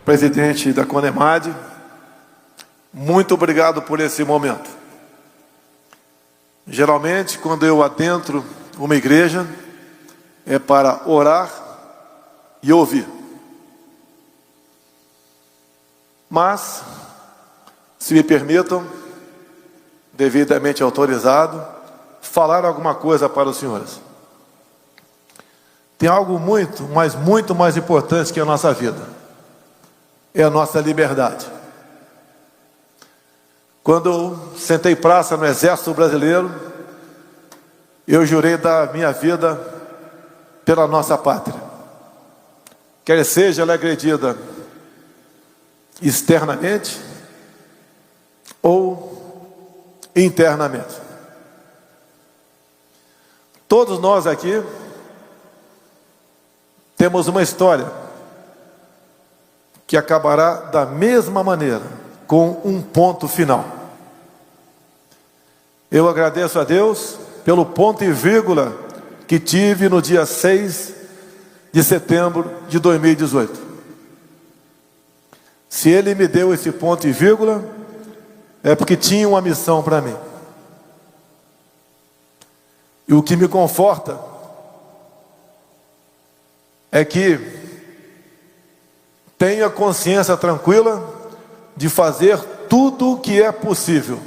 presidente da CONEMAD, muito obrigado por esse momento. Geralmente, quando eu adentro uma igreja, é para orar e ouvir. Mas, se me permitam, devidamente autorizado, falar alguma coisa para os senhores. Tem algo muito mais importante que a nossa vida. É a nossa liberdade. Quando eu sentei praça no Exército Brasileiro, eu jurei dar minha vida pela nossa pátria. Quer seja ela agredida externamente ou internamente. Todos nós aqui temos uma história que acabará da mesma maneira, com um ponto final. Eu agradeço a Deus pelo ponto e vírgula que tive no dia 6 de setembro de 2018. Se Ele me deu esse ponto e vírgula, é porque tinha uma missão para mim. E o que me conforta é que tenha consciência tranquila de fazer tudo o que é possível.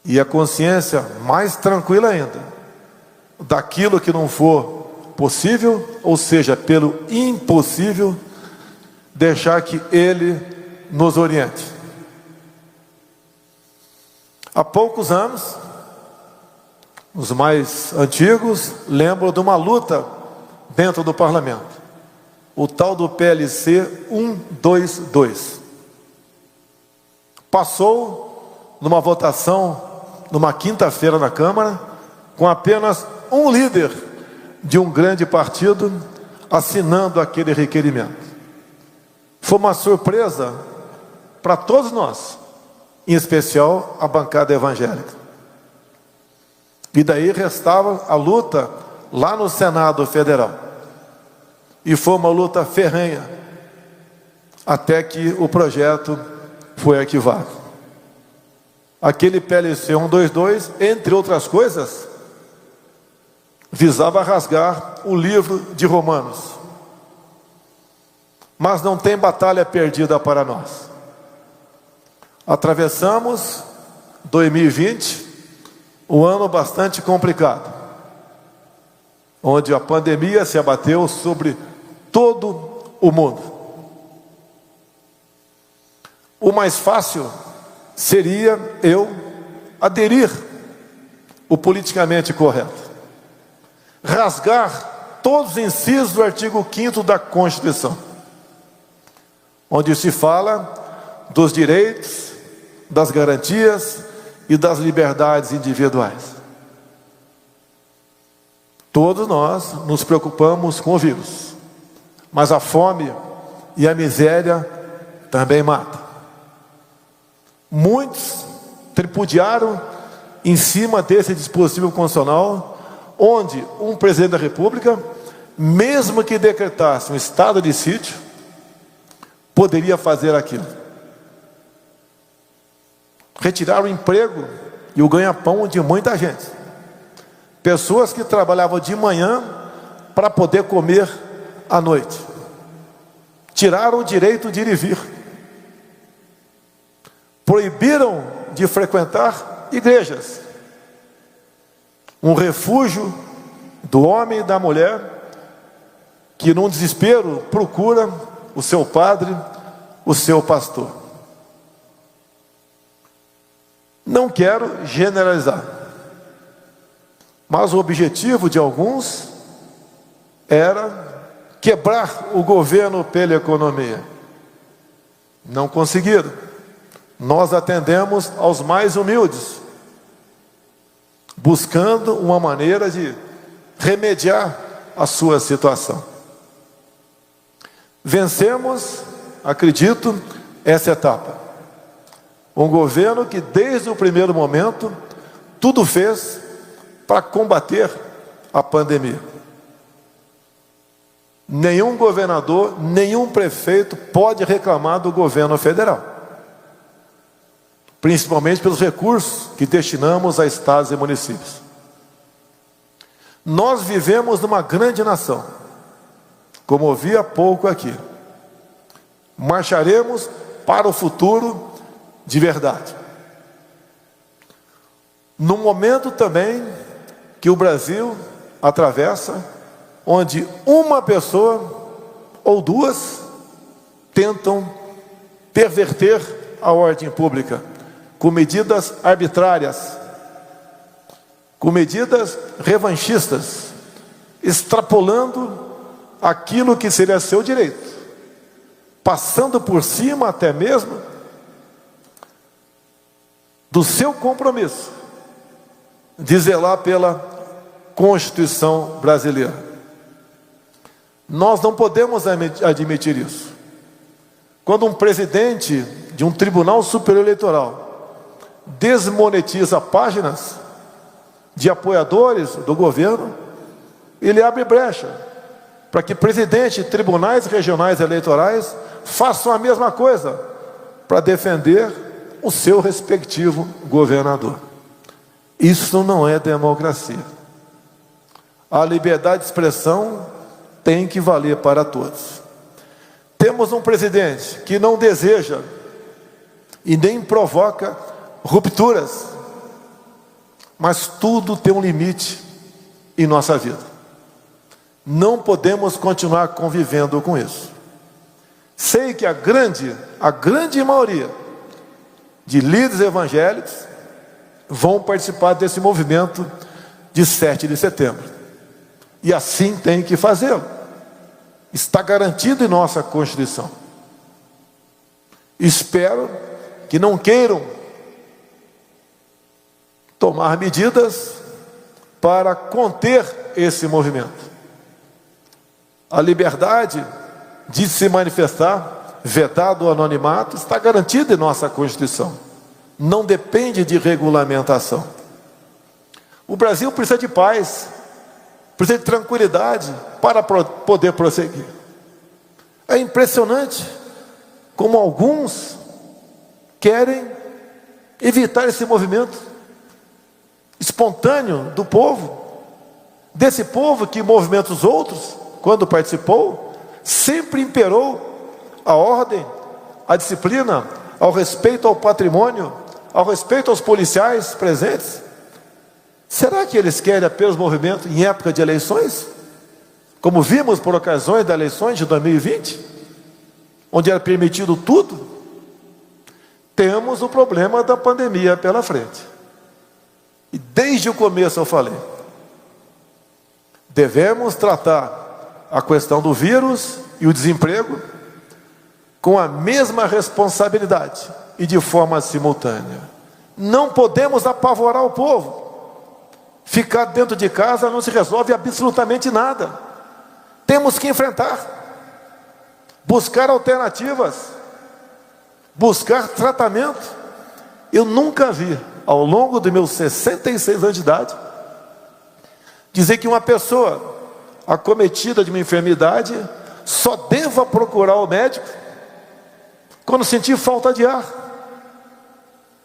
E a consciência mais tranquila ainda, daquilo que não for possível, ou seja, pelo impossível, deixar que Ele nos oriente. Há poucos anos, os mais antigos lembram de uma luta dentro do parlamento. O tal do PLC 122. Passou numa votação, numa quinta-feira na Câmara, com apenas um líder de um grande partido assinando aquele requerimento. Foi uma surpresa para todos nós, em especial a bancada evangélica. E daí restava a luta lá no Senado Federal. E foi uma luta ferrenha, até que o projeto foi arquivado. Aquele PLC 122, entre outras coisas, visava rasgar o livro de Romanos. Mas não tem batalha perdida para nós. Atravessamos 2020, um ano bastante complicado, onde a pandemia se abateu sobre todo o mundo. O mais fácil seria eu aderir o politicamente correto, rasgar todos os incisos do artigo 5º da Constituição, onde se fala dos direitos, das garantias e das liberdades individuais. Todos nós nos preocupamos com o vírus, mas a fome e a miséria também matam. Muitos tripudiaram em cima desse dispositivo constitucional, onde um presidente da República, mesmo que decretasse um estado de sítio, poderia fazer aquilo. Retirar o emprego e o ganha-pão de muita gente. Pessoas que trabalhavam de manhã para poder comer à noite. Tiraram o direito de ir e vir. Proibiram de frequentar igrejas. Um refúgio do homem e da mulher que num desespero procura o seu padre, o seu pastor. Não quero generalizar, mas o objetivo de alguns era quebrar o governo pela economia. Não conseguiram. Nós atendemos aos mais humildes, buscando uma maneira de remediar a sua situação. Vencemos, acredito, essa etapa. Um governo que desde o primeiro momento tudo fez para combater a pandemia. nenhum governador, nenhum prefeito pode reclamar do governo federal, principalmente pelos recursos que destinamos a estados e municípios. Nós vivemos numa grande nação, como ouvi há pouco aqui. Marcharemos para o futuro de verdade. No momento também que o Brasil atravessa, onde uma pessoa ou duas tentam perverter a ordem pública com medidas arbitrárias, com medidas revanchistas, extrapolando aquilo que seria seu direito, passando por cima até mesmo do seu compromisso de zelar pela Constituição brasileira. Nós não podemos admitir isso. Quando um presidente de um Tribunal Superior Eleitoral desmonetiza páginas de apoiadores do governo, ele abre brecha para que presidentes de tribunais regionais eleitorais façam a mesma coisa para defender o seu respectivo governador. Isso não é democracia. A liberdade de expressão tem que valer para todos. Temos um presidente que não deseja e nem provoca rupturas, mas tudo tem um limite em nossa vida. Não podemos continuar convivendo com isso. Sei que a grande maioria de líderes evangélicos vão participar desse movimento de 7 de setembro. E assim tem que fazê-lo. Está garantido em nossa Constituição. Espero que não queiram tomar medidas para conter esse movimento. A liberdade de se manifestar, vedado o anonimato, está garantida em nossa Constituição. Não depende de regulamentação. O Brasil precisa de paz, precisa de tranquilidade para poder prosseguir. É impressionante como alguns querem evitar esse movimento espontâneo do povo, desse povo que movimenta os outros, quando participou, sempre imperou a ordem, a disciplina, ao respeito ao patrimônio, ao respeito aos policiais presentes. Será que eles querem apenas movimento em época de eleições? Como vimos por ocasiões das eleições de 2020, onde era permitido tudo? Temos o problema da pandemia pela frente. E desde o começo eu falei, devemos tratar a questão do vírus e o desemprego com a mesma responsabilidade e de forma simultânea. Não podemos apavorar o povo. Ficar dentro de casa não se resolve absolutamente nada. Temos que enfrentar, buscar alternativas, buscar tratamento. Eu nunca vi, ao longo dos meus 66 anos de idade, dizer que uma pessoa acometida de uma enfermidade só deva procurar o médico quando sentir falta de ar,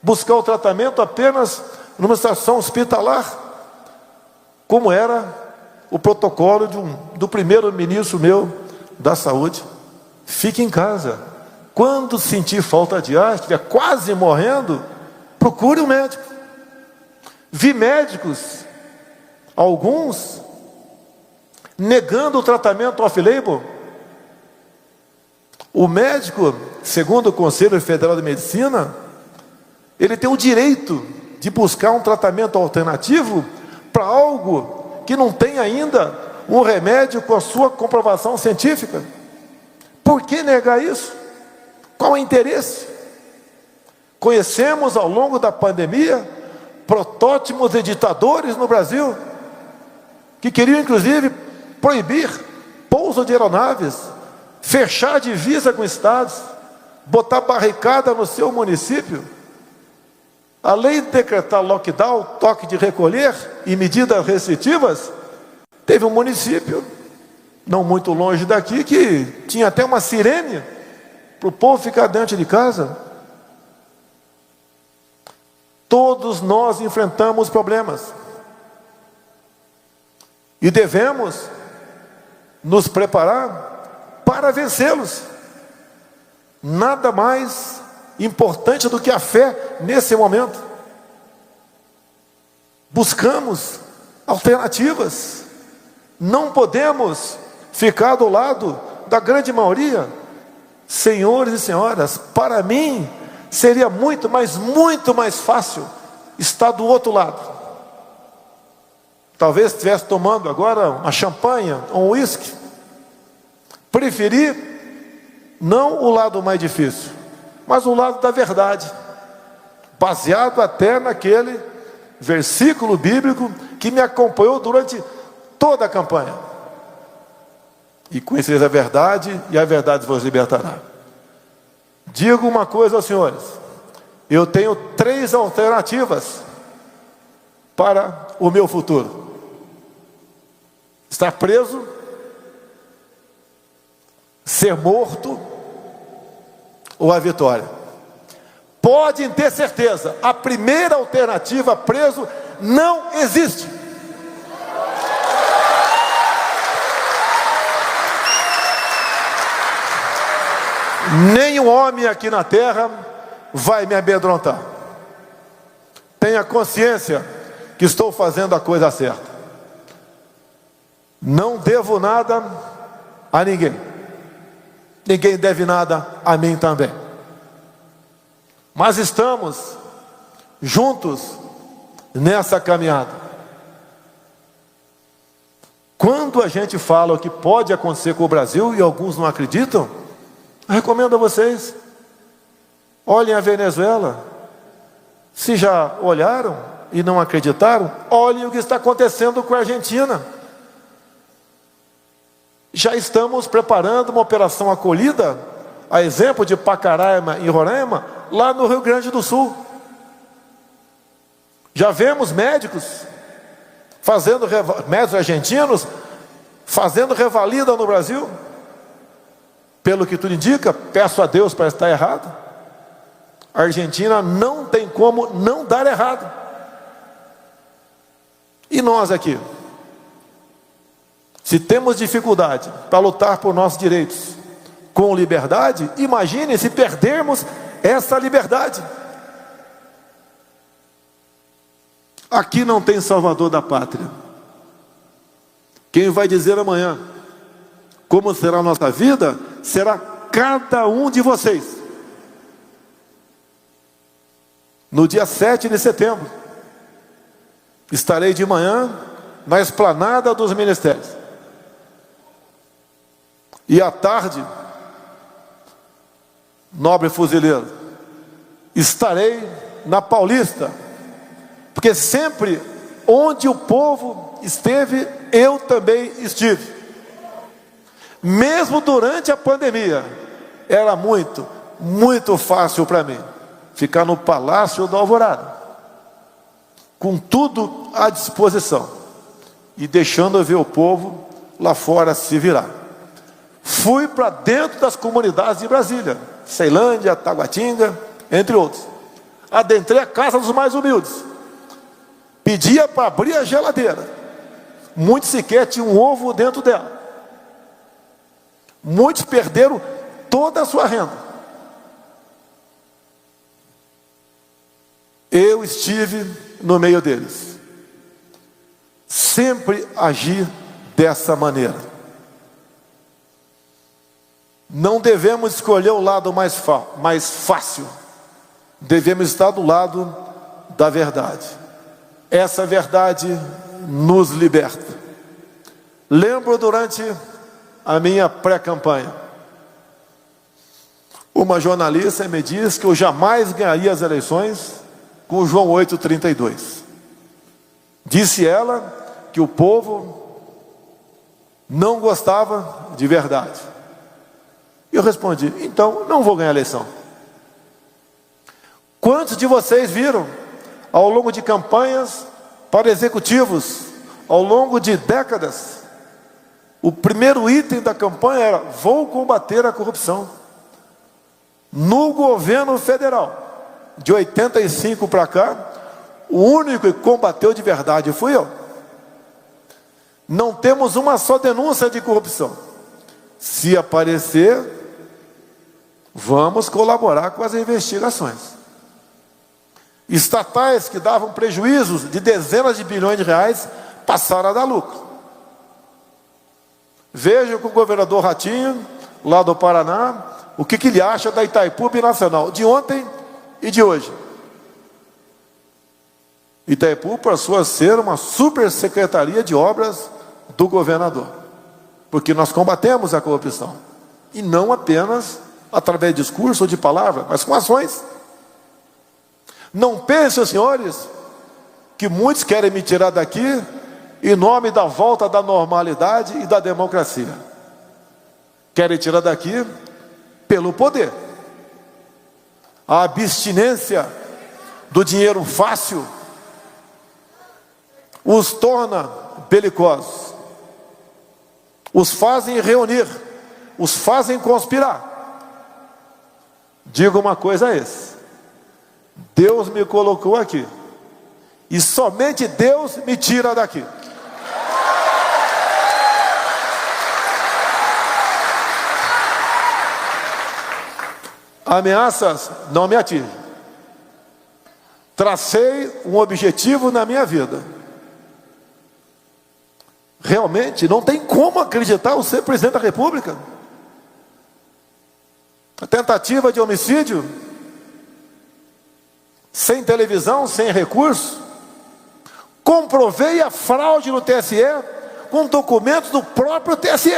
buscar o tratamento apenas numa estação hospitalar, como era o protocolo do primeiro-ministro meu da saúde. Fique em casa. Quando sentir falta de ar, estiver quase morrendo, procure um médico. Vi médicos, alguns, negando o tratamento off-label. O médico, segundo o Conselho Federal de Medicina, ele tem o direito de buscar um tratamento alternativo para algo que não tem ainda um remédio com a sua comprovação científica. Por que negar isso? Qual o interesse? Conhecemos ao longo da pandemia protótipos de ditadores no Brasil que queriam inclusive proibir pouso de aeronaves, fechar a divisa com estados, botar barricada no seu município. Além de decretar lockdown, toque de recolher e medidas restritivas, teve um município não muito longe daqui, que tinha até uma sirene para o povo ficar dentro de casa. Todos nós enfrentamos problemas e devemos nos preparar para vencê-los. Nada mais importante do que a fé nesse momento. Buscamos alternativas. Não podemos ficar do lado da grande maioria. Senhores e senhoras, para mim seria muito mais fácil estar do outro lado. Talvez estivesse tomando agora uma champanhe, um uísque. Preferi não o lado mais difícil, mas o lado da verdade, baseado até naquele versículo bíblico que me acompanhou durante toda a campanha. E conhecereis a verdade, e a verdade vos libertará. Digo uma coisa aos senhores: eu tenho 3 alternativas para o meu futuro: estar preso, ser morto ou a vitória. Podem ter certeza, a primeira alternativa, preso, não existe. Nenhum homem aqui na terra vai me amedrontar. Tenha consciência que estou fazendo a coisa certa. Não devo nada a ninguém. Ninguém deve nada a mim também. Mas estamos juntos nessa caminhada. Quando a gente fala o que pode acontecer com o Brasil e alguns não acreditam, eu recomendo a vocês, olhem a Venezuela. Se já olharam e não acreditaram, olhem o que está acontecendo com a Argentina. Já estamos preparando uma operação acolhida, a exemplo de Pacaraima e Roraima, lá no Rio Grande do Sul. Já vemos médicos argentinos fazendo revalida no Brasil. Pelo que tudo indica, peço a Deus para estar errado, a Argentina não tem como não dar errado. E nós aqui, se temos dificuldade para lutar por nossos direitos com liberdade, imagine se perdermos essa liberdade. Aqui não tem salvador da pátria. Quem vai dizer amanhã como será a nossa vida, será cada um de vocês. No dia 7 de setembro, estarei de manhã na esplanada dos ministérios. E à tarde, nobre fuzileiro, estarei na Paulista. Porque sempre onde o povo esteve, eu também estive. Mesmo durante a pandemia, era muito fácil para mim ficar no Palácio da Alvorada, com tudo à disposição, e deixando eu ver o povo lá fora se virar. Fui para dentro das comunidades de Brasília, Ceilândia, Taguatinga, entre outros. Adentrei a casa dos mais humildes, pedia para abrir a geladeira. Muitos sequer tinham um ovo dentro dela. Muitos perderam toda a sua renda. Eu estive no meio deles. Sempre agi dessa maneira. Não devemos escolher o lado mais fácil. Devemos estar do lado da verdade. Essa verdade nos liberta. Lembro durante a minha pré-campanha, uma jornalista me disse que eu jamais ganharia as eleições com João 8,32. Disse ela que o povo não gostava de verdade. Eu respondi: então não vou ganhar a eleição. Quantos de vocês viram ao longo de campanhas para executivos, ao longo de décadas, O primeiro item da campanha era: vou combater a corrupção. No governo federal, de 85 para cá, o único que combateu de verdade fui eu. Não temos uma só denúncia de corrupção. Se aparecer, vamos colaborar com as investigações. Estatais que davam prejuízos de dezenas de bilhões de reais passaram a dar lucro. Veja com o governador Ratinho, lá do Paraná, o que ele acha da Itaipu Binacional, de ontem e de hoje. Itaipu passou a ser uma super secretaria de obras do governador, porque nós combatemos a corrupção, e não apenas através de discurso ou de palavra, mas com ações. Não pensem, senhores, que muitos querem me tirar daqui em nome da volta da normalidade e da democracia. Querem tirar daqui pelo poder. A abstinência do dinheiro fácil os torna belicosos, os fazem reunir, os fazem conspirar. Digo uma coisa a esse: Deus me colocou aqui, e somente Deus me tira daqui. Ameaças não me atingem. Tracei um objetivo na minha vida. Realmente não tem como acreditar eu ser presidente da República. A tentativa de homicídio, sem televisão, sem recurso. Comprovei a fraude no TSE com documentos do próprio TSE.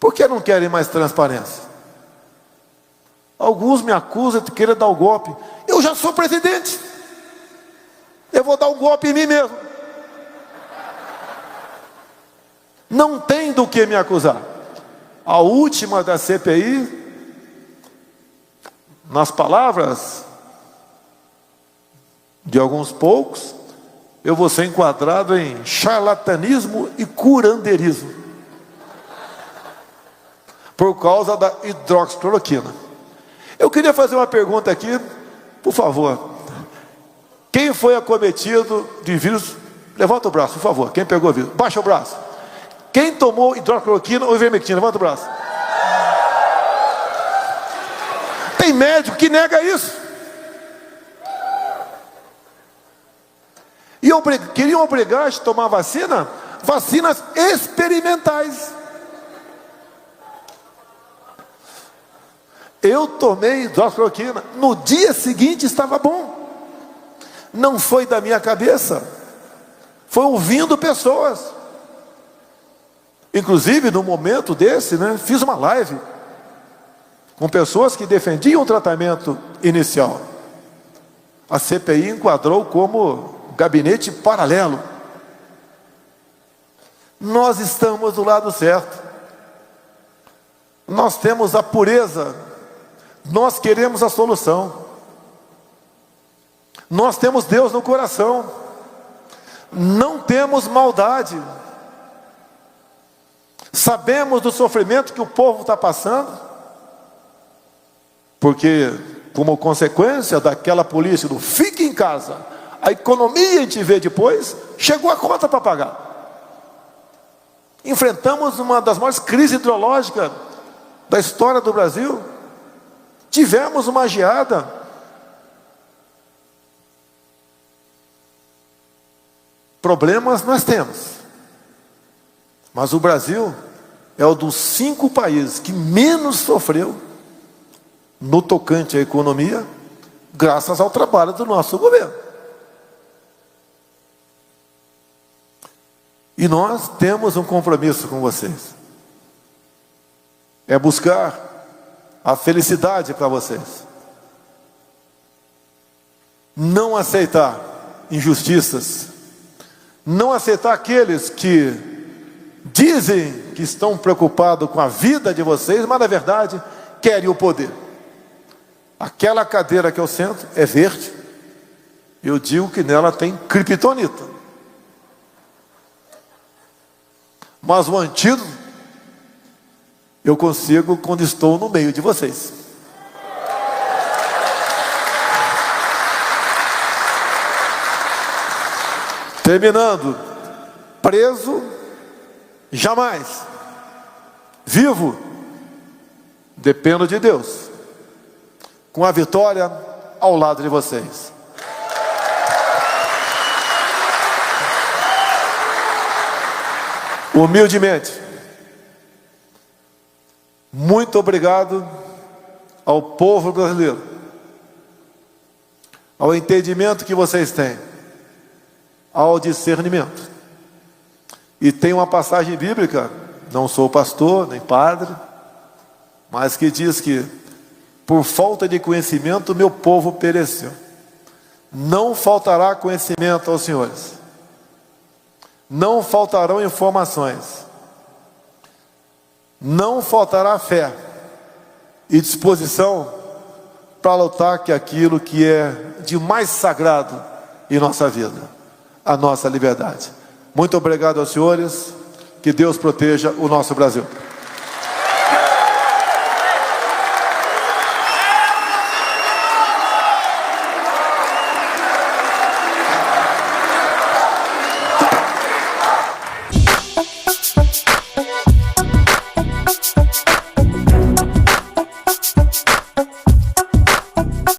Por que não querem mais transparência? Alguns me acusam de querer dar o golpe. Eu já sou presidente. Eu vou dar um golpe em mim mesmo. Não tem do que me acusar. A última da CPI, nas palavras de alguns poucos, eu vou ser enquadrado em charlatanismo e curandeirismo, por causa da hidroxicloroquina. Eu queria fazer uma pergunta aqui, por favor. Quem foi acometido de vírus? Levanta o braço, por favor. Quem pegou o vírus? Baixa o braço. Quem tomou hidroxicloroquina ou ivermectina? Levanta o braço. Tem médico que nega isso. E queriam obrigar a tomar vacina? Vacinas experimentais. Eu tomei hidroxicloroquina, no dia seguinte estava bom. Não foi da minha cabeça, foi ouvindo pessoas. Inclusive, no momento desse, fiz uma live com pessoas que defendiam o tratamento inicial. A CPI enquadrou como gabinete paralelo. Nós estamos do lado certo. Nós temos a pureza. Nós queremos a solução. Nós temos Deus no coração. Não temos maldade. Sabemos do sofrimento que o povo está passando, porque como consequência daquela polícia do fique em casa, a economia a gente vê depois, chegou a conta para pagar. Enfrentamos uma das maiores crises hidrológicas da história do Brasil. Tivemos uma geada. Problemas nós temos. Mas o Brasil é um dos 5 países que menos sofreu no tocante à economia, graças ao trabalho do nosso governo. E nós temos um compromisso com vocês. É buscar a felicidade para vocês. Não aceitar injustiças. Não aceitar aqueles que dizem que estão preocupados com a vida de vocês, mas na verdade querem o poder. Aquela cadeira que eu sento é verde. Eu digo que nela tem criptonita. Mas o antídoto eu consigo quando estou no meio de vocês. Terminando, preso, jamais. Vivo, dependo de Deus. Com a vitória ao lado de vocês. Humildemente, muito obrigado ao povo brasileiro, ao entendimento que vocês têm, ao discernimento. E tem uma passagem bíblica, não sou pastor nem padre, mas que diz que por falta de conhecimento meu povo pereceu. Não faltará conhecimento aos senhores, não faltarão informações, não faltará fé e disposição para lutar que aquilo que é de mais sagrado em nossa vida, a nossa liberdade. Muito obrigado aos senhores, que Deus proteja o nosso Brasil.